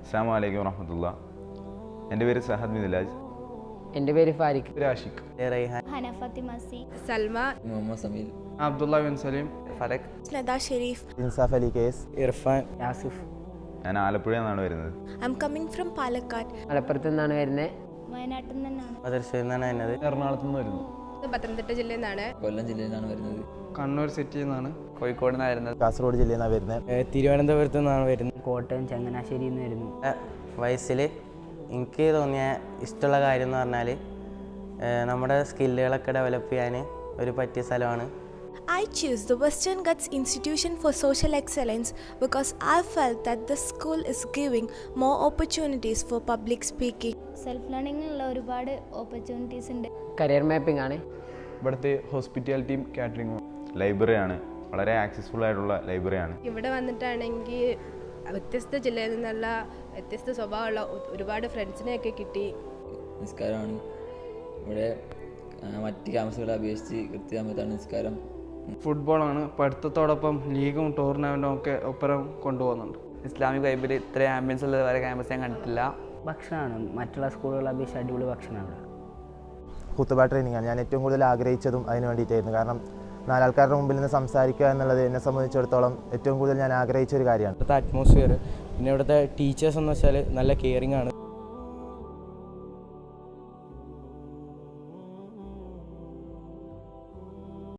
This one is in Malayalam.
അസ്സലാമു അലൈക്കും വറഹ്മത്തുള്ളാ. എൻ്റെ പേര് സഹദ് മിദ്ലാജ്. എൻ്റെ പേര് ഫാരിഖ്. രാഷിഖ്. റൈഹാൻ, ഹനഫത്തി മസി, സൽമ, മുഹമ്മദ് സമീൽ, അബ്ദുള്ള ബിൻ സലീം, ഫറക്, നദാ ഷെരീഫ്, ഇൻസാഫ് അലി കേസ്, ഇർഫാൻ, യാസിഫ്. ഞാൻ ആലപ്പുഴയിൽ നിന്നാണ് വരുന്നത്. I am coming from Palakkad. മലപ്പുറത്ത് നിന്നാണ് വരുന്നത്. വയനാട്ടിൽ നിന്നാണ്. മദർസയിൽ നിന്നാണ് വരുന്നത്. എറണാകുളത്ത് നിന്ന് വരുന്നു. പത്തനംതിട്ട ജില്ലയിൽ നിന്നാണ്. കൊല്ലം ജില്ലയിൽ നിന്നാണ് വരുന്നത്. കണ്ണൂർ സിറ്റിയിൽ നിന്നാണ്. കോഴിക്കോട് നിന്നാണ് വരുന്നത്. കാസർഗോഡ് ജില്ലയിൽ നിന്നാണ് വരുന്നത്. തിരുവനന്തപുരത്ത് നിന്നാണ് വരുന്നത്. കോട്ടയം ചങ്ങനാശ്ശേരിയിൽ നിന്ന് വരുന്നു. വയസ്സിൽ എനിക്ക് തോന്നിയ ഇഷ്ടമുള്ള കാര്യം എന്ന് പറഞ്ഞാൽ നമ്മുടെ സ്കില്ലുകളൊക്കെ ഡെവലപ്പ് ചെയ്യാൻ ഒരു പറ്റിയ സ്ഥലമാണ്. I choose the Western Ghats Institution for Social Excellence because I felt that the school is giving more opportunities for public speaking. Self ലേണിംഗിലുള്ള ഒരുപാട് ഓപ്പർച്യൂണിറ്റീസ് ഉണ്ട്. കരിയർ മാപ്പിംഗ് ആണ്. ഇവിടുത്തെ ഹോസ്പിറ്റാലിറ്റിയും കാറ്ററിംഗും. ലൈബ്രറിയാണ്, വളരെ ആക്സസ്ഫുൾ ആയിട്ടുള്ള ലൈബ്രറിയാണ്. ഇവിടെ വന്നിട്ടാണെങ്കിൽ വ്യത്യസ്ത ജില്ലയിൽ നിന്നുള്ള വ്യത്യസ്ത സ്വഭാവമുള്ള ഒരുപാട് ഫ്രണ്ട്സിനെയൊക്കെ കിട്ടി. നിസ്കാരമാണ് ഇവിടെ മറ്റ് ക്യാമ്പസുകളെ അപേക്ഷിച്ച് കൃത്യസമയത്താണ് നിസ്കാരം. ഫുട്ബോളാണ്. പഠിത്തത്തോടൊപ്പം ലീഗും ടൂർണമെൻറ്റും ഒക്കെ ഒപ്പരം കൊണ്ടുപോകുന്നുണ്ട്. ഇസ്ലാമിക് വൈബിൽ ഇത്രയും ആംബിയൻസ് ഉള്ള വേറെ ക്യാമ്പസ് ഞാൻ കണ്ടിട്ടില്ല. ഭക്ഷണമാണ് മറ്റുള്ള സ്കൂളുകളെ അപേക്ഷിച്ച് അടിപൊളി ഭക്ഷണമാണ്. ഖുത്ബ ട്രെയിനിങ് ആണ് ഞാൻ ഏറ്റവും കൂടുതൽ ആഗ്രഹിച്ചതും അതിന് വേണ്ടിയിട്ടായിരുന്നു. കാരണം നാലാൾക്കാരുടെ മുമ്പിൽ നിന്ന് സംസാരിക്കുക എന്നുള്ളത് എന്നെ സംബന്ധിച്ചിടത്തോളം ഏറ്റവും കൂടുതൽ ഞാൻ ആഗ്രഹിച്ച ഒരു കാര്യമാണ്. ഇവിടുത്തെ അറ്റ്മോസ്ഫിയർ, പിന്നെ ഇവിടുത്തെ ടീച്ചേഴ്സ് എന്ന് വെച്ചാൽ നല്ല കെയറിങ് ആണ്.